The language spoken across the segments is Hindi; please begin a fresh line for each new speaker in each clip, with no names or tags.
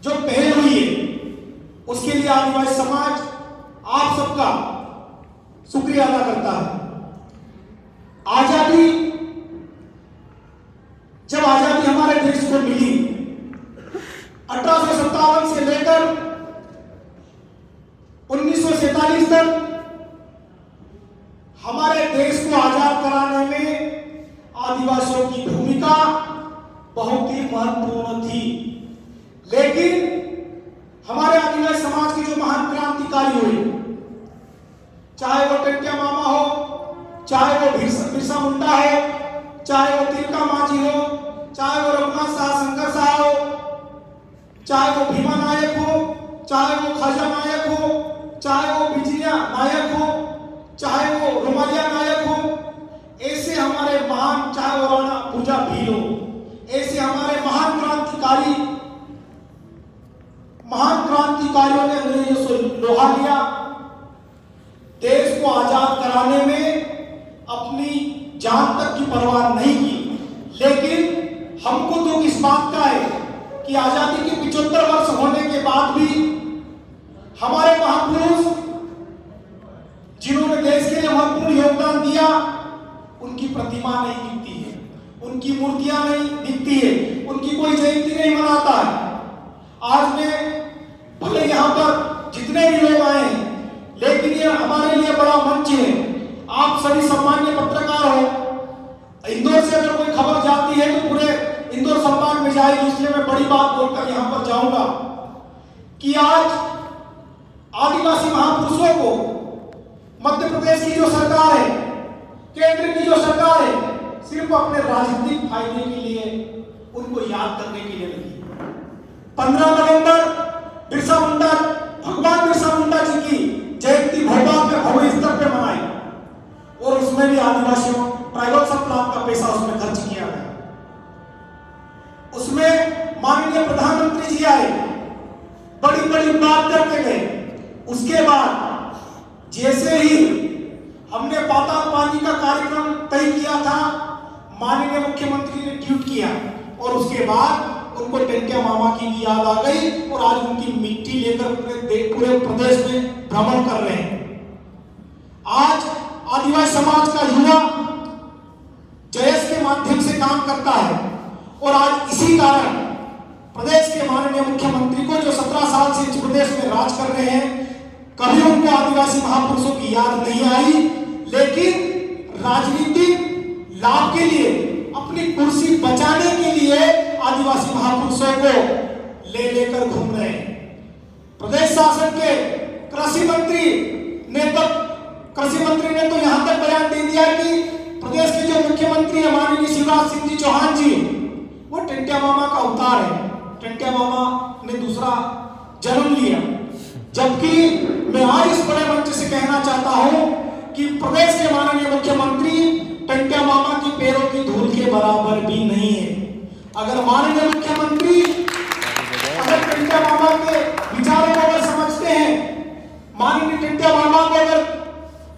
जो पहल हुई है उसके लिए आदिवासी समाज आप सबका शुक्रिया अदा करता है। आजादी, जब आजादी हमारे देश को मिली 1857 से लेकर 1947 तक हमारे देश को आजाद कराने में आदिवासियों की भूमिका बहुत ही महत्वपूर्ण थी। लेकिन हमारे आदिवासी समाज के जो महान क्रांतिकारी हुए, चाहे वो टंट्या मामा हो, चाहे वो बिरसा मुंडा हो, चाहे वो तिलका मांझी हो, चाहे वो रघुनाथ साह शंकर साह हो, चाहे वो भीमा नायक हो, चाहे वो खाजा नायक हो, चाहे वो बिजलिया नायक हो, चाहे वो रुमालिया नायक हो, ऐसे हमारे महान, चाहे वो राणा पूजा भील हो, ऐसे हमारे महान क्रांतिकारियों ने अंग्रेजों से लोहा लिया, देश को आजाद कराने में अपनी जान तक की परवाह नहीं की। लेकिन हमको दुख इस बात का है कि आजादी के 75 वर्ष होने के बाद भी हमारे महापुरुष जिन्होंने देश के लिए महत्वपूर्ण योगदान दिया, उनकी प्रतिमा नहीं दिखती है, उनकी मूर्तियां नहीं दिखती है, उनकी कोई जयंती नहीं मनाता है। आज में भले यहाँ पर जितने भी लोग आए हैं, लेकिन ये हमारे लिए बड़ा मंच है। आप सभी सम्मान्य पत्रकार हो, इंदौर से अगर कोई खबर जाती है तो पूरे इंदौर संभाग में जाएगी, इसलिए मैं बड़ी बात बोलकर यहाँ पर जाऊंगा कि आज आदिवासी महापुरुषों को मध्य प्रदेश की जो सरकार है, केंद्र की जो सरकार है, सिर्फ अपने राजनीतिक फायदे के लिए उनको याद करने के लिए नहीं। 15 नवंबर बिरसा मुंडा, भगवान बिरसा मुंडा जी की जयंती भोपाल में भव्य स्तर पे मनाई और उसमें भी आदिवासियों ट्राइबल सब प्लान का पैसा उसमें खर्च किया गया। उसमें माननीय प्रधानमंत्री जी आए, बड़ी बड़ी बात करके गए। उसके बाद जैसे ही हमने पाताल पानी का कार्यक्रम तय किया था, माननीय मुख्यमंत्री ने ट्वीट किया और उसके बाद उनको टंट्या मामा की भी याद आ गई और आज उनकी मिट्टी लेकर पूरे प्रदेश में भ्रमण कर रहे हैं। आज आदिवासी समाज का युवा जयस के माध्यम से काम करता है और आज इसी कारण प्रदेश के माननीय मुख्यमंत्री को, जो 17 साल से इस प्रदेश में राज कर रहे हैं, कभी उनको आदिवासी महापुरुषों की याद नहीं आई, लेकिन राजनीतिक लाभ के लिए, अपनी कुर्सी बचाने के लिए आदिवासी महापुरुषों को ले लेकर घूम रहे हैं। प्रदेश शासन के कृषि मंत्री ने तो यहां तक बयान दे दिया कि प्रदेश के जो मुख्यमंत्री है माननीय शिवराज सिंह जी चौहान जी, वो टंट्या मामा का अवतार है, टंट्या मामा ने दूसरा जन्म लिया। जबकि मैं आज इस बड़े मंच से कहना चाहता हूं कि प्रदेश के माननीय मुख्यमंत्री टंट्या मामा की पैरों की धूल के बराबर भी नहीं है। अगर माननीय मुख्यमंत्री अगर टंट्या मामा के विचारों को अगर समझते हैं, माननीय टंट्या मामा को अगर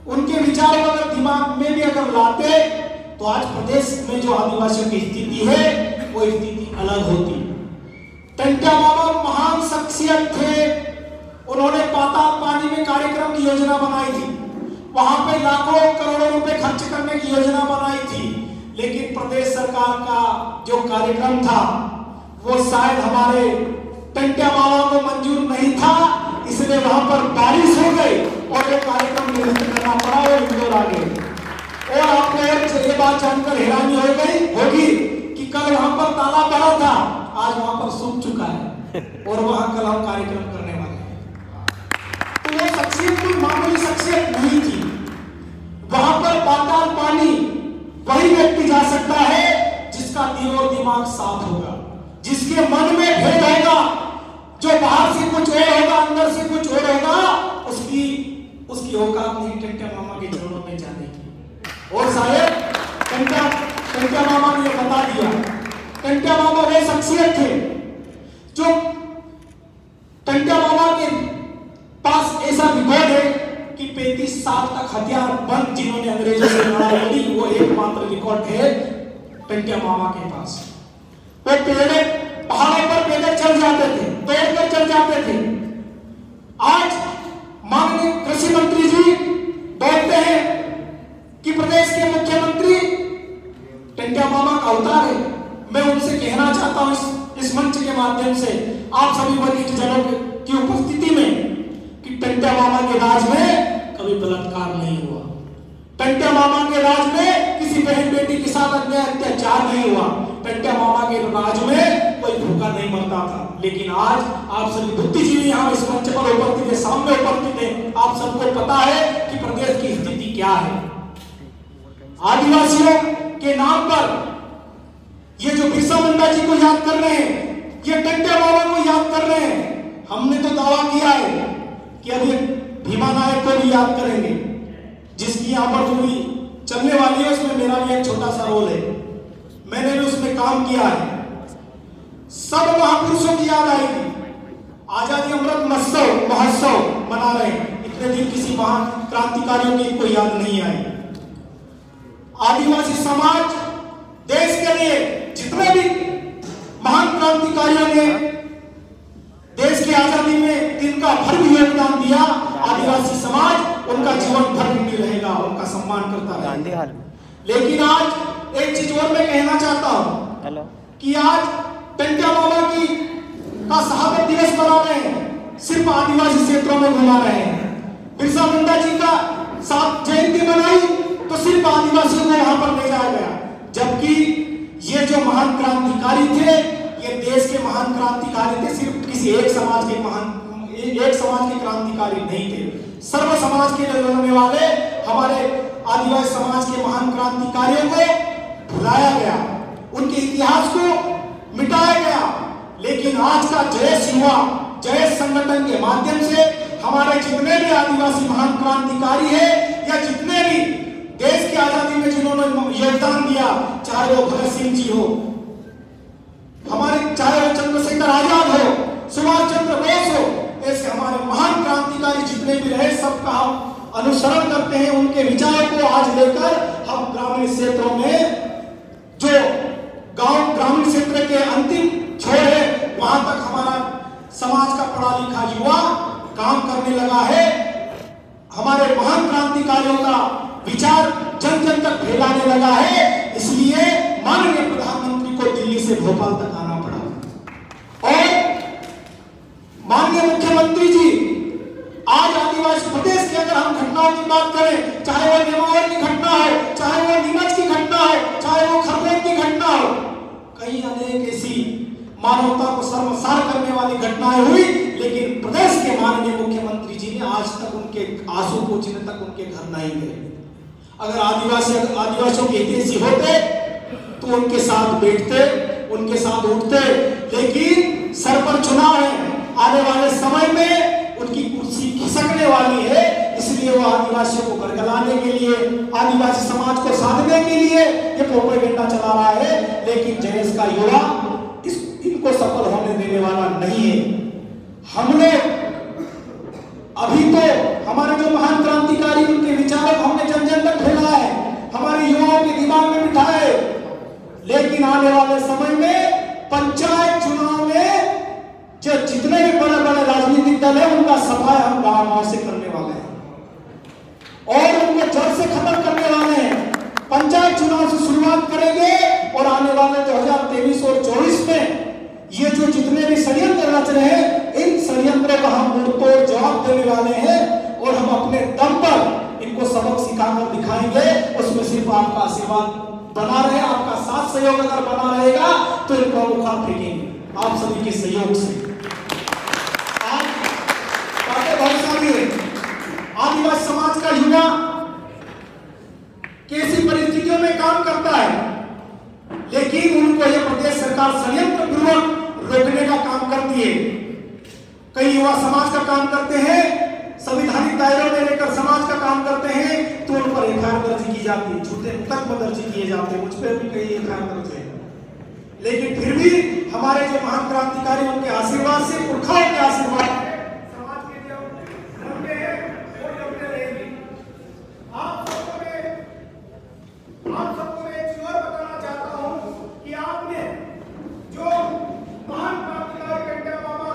उनके विचारों को अगर दिमाग में भी अगर लाते, तो आज प्रदेश में जो आदिवासियों की स्थिति है वो स्थिति अलग होती। टंट्या मामा महान शख्सियत थे। उन्होंने पाताल पानी में कार्यक्रम की योजना बनाई थी, वहां पे लाखों करोड़ों रुपए खर्च करने की योजना बनाई थी, लेकिन प्रदेश सरकार का जो कार्यक्रम था वो शायद हमारे टंट्या मामा को मंजूर नहीं था, इसलिए वहां पर बारिश हो गई और ये कार्यक्रम निरस्त करना पड़ा और इंदौर आ गए। और आपको ये बात जानकर हैरानी हो गई होगी कि कल वहां पर ताला भरा था, आज वहां पर सूख चुका है और वहां कल हम कार्यक्रम करने वाले हैं। तो वो शख्सियत कोई मामूली शख्सियत नहीं थी। वहां पर पाताल पानी वही व्यक्ति जा सकता है जिसका दिल और दिमाग साफ होगा, जिसके मन में भेद होगा, जो बाहर से कुछ और होगा अंदर से कुछ और होगा, उसकी औकात नहीं टंट्या मामा के चरणों में जाने की। और शायद टंट्या मामा ने बता दिया, टंट्या मामा वे शख्सियत थे जो टंट्या मामा के पास ऐसा रिकॉर्ड है कि 35 साल तक हथियार बंद जिन्होंने अंग्रेजों से लड़ाई लड़ी, वो एकमात्र रिकॉर्ड है टंट्या मामा के पास। वो पहाड़ों पर पैदल चल जाते थे, तोड़कर चल जाते थे। आज माननीय कृषि मंत्री जी बोलते हैं कि प्रदेश के मुख्यमंत्री टंट्या मामा का अवतार है। मैं उनसे कहना चाहता हूं इस मंच के माध्यम से आप सभी वरिष्ठ जनों की उपस्थिति में कि टंट्या मामा के राज में कभी बलात्कार नहीं हुआ। टंट्या मामा के राज में किसी बहन बेटी के साथ अन्याय अत्याचार नहीं हुआ। टंट्या मामा के राज में कोई भूखा नहीं मरता था। लेकिन आज आप सभी बुद्धिजीवी यहाँ इस मंच पर उपस्थित है, सामने उपस्थित है, आप सबको पता है कि प्रदेश की स्थिति क्या है। आदिवासियों के नाम पर ये जो बिरसा मुंडा जी को याद कर रहे हैं, ये टंट्या मामा को याद कर रहे हैं। हमने तो दावा किया है कि अभी भीमा नायक को भी याद करेंगे, जिसकी यहाँ पर मूवी चलने वाली है, उसमें मेरा भी एक छोटा सा रोल है, मैंने भी उसमें काम किया है। सब महापुरुषों की याद आएगी। आजादी अमृत महोत्सव मना रहे हैं, इतने दिन किसी महान क्रांतिकारियों की कोई याद नहीं आई। आदिवासी समाज देश के लिए जितने भी महान क्रांतिकारियों ने देश की आजादी में जिनका भर भी योगदान दिया, आदिवासी समाज उनका जीवन भर भी रहेगा, उनका सम्मान करता रहेगा। लेकिन आज एक चीज और मैं कहना चाहता हूं कि आज टंट्या मामा की का शहादत दिवस मना रहे हैं, सिर्फ आदिवासी क्षेत्रों में घुमा रहे हैं। बिरसा मुंडा जी का जयंती मनाई तो सिर्फ आदिवासियों को वहां पर ले जाया गया, जबकि ये जो महान क्रांतिकारी थे, ये देश के महान क्रांतिकारी थे, सिर्फ किसी एक समाज के क्रांतिकारी नहीं थे। सर्व समाज के लड़ने वाले हमारे आदिवासी समाज के महान क्रांतिकारियों को भुलाया गया, उनके इतिहास को मिटाया गया। लेकिन आज का जयेश युवा जयेश संगठन के माध्यम से हमारे जितने भी आदिवासी महान क्रांतिकारी है या जितने भी देश की आजादी में जिन्होंने योगदान दिया, चाहे वो भगत सिंह जी हो, चाहे वो चंद्रशेखर आजाद हो, सुभाष चंद्र बोस हो, ऐसे हमारे महान क्रांतिकारी जितने भी रहे, सबका हम अनुसरण करते हैं। उनके विचारों को आज लेकर हम ग्रामीण क्षेत्रों में, जो गांव ग्रामीण क्षेत्र के अंतिम छोर है, वहां तक हमारा समाज का पढ़ा लिखा युवा काम करने लगा है। हमारे महान क्रांतिकारियों का विचार जन जन तक फैलाने लगा है। इसलिए माननीय प्रधानमंत्री को दिल्ली से भोपाल तक आना पड़ा। और माननीय मुख्यमंत्री जी आज आदिवासी प्रदेश की अगर हम घटनाओं की बात करें, चाहे वो नेमावर की घटना हो, चाहे वो नीमच की घटना हो, चाहे वो खरगोन की घटना हो, कई अनेक ऐसी मानवता को शर्मसार करने वाली घटनाएं हुई, लेकिन प्रदेश के माननीय मुख्यमंत्री जी ने आज तक उनके आंसू पोंछने तक उनके घर नहीं गए। अगर आदिवासियों के हितैषी होते तो उनके साथ बैठते, उनके साथ उठते, लेकिन सर पर चुनाव है, आने वाले समय में उनकी कुर्सी खिसकने वाली है। इसलिए वो आदिवासियों को बरगलाने के लिए, आदिवासी समाज को साधने के लिए ये प्रोपेगेंडा चला रहा है। लेकिन जयेश का युवा इनको सफल होने देने वाला नहीं है। हमने अभी तो हमारे जो महान क्रांतिकारी उनके विचारों को हमने जन जन तक फैलाया है, हमारे युवाओं के दिमाग में बिठाया है। लेकिन आने वाले समय में पंचायत चुनाव में जो जितने भी बड़े बड़े राजनीतिक दल है, उनका सफाया हम गांव से करने वाले हैं और उनको जड़ से खत्म करने वाले हैं। पंचायत चुनाव से शुरुआत करेंगे और आने वाले 2023 और 24 में ये जो जितने भी षड्यंत्र रच रहे हैं, इन षड्यंत्रों का हम मुंहतोड़ जवाब देने वाले हैं और हम अपने दम पर इनको सबक सिखाकर दिखाएंगे। उसमें सिर्फ आपका आशीर्वाद बना रहे, आपका साथ सहयोग अगर बना रहेगा तो इनको उखाड़ फेंकेंगे आप सभी के सहयोग से। आज बातें बहुत सारी है। आदिवासी समाज का युवा कैसी परिस्थितियों में काम करता है, लेकिन उनको यह प्रदेश सरकार षड्यंत्र पूर्वक रोकने का काम करती है। कई युवा समाज का काम करते हैं, संवैधानिक दायरों में रहकर समाज का काम करते हैं, तो उन पर एफआईआर दर्ज की जाती है, झूठे मुकदमे दर्ज किए जाते हैं, मुझ पर भी कई एफआईआर दर्ज है। लेकिन फिर भी हमारे जो महान क्रांतिकारी उनके आशीर्वाद से, पुरखाओं के आशीर्वाद समाज के लिए लड़ते हैं और लड़ते रहेंगे। आप सबको मैं एक चीज और बताना चाहता हूं कि आपने जो महान क्रांतिकारी टंट्या मामा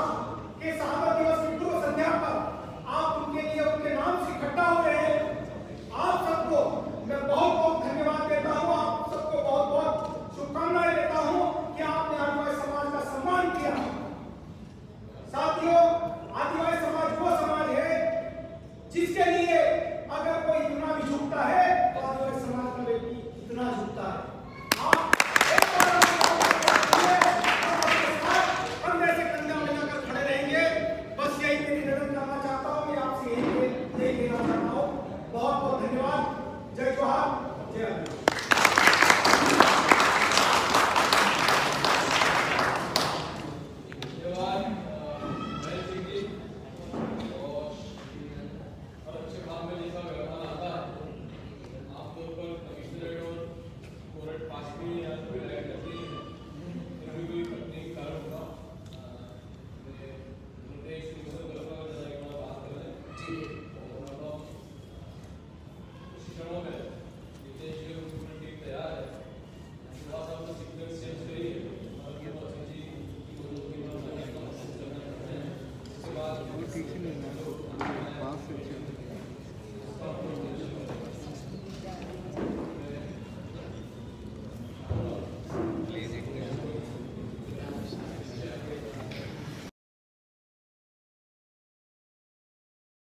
ठीक से नहीं पास से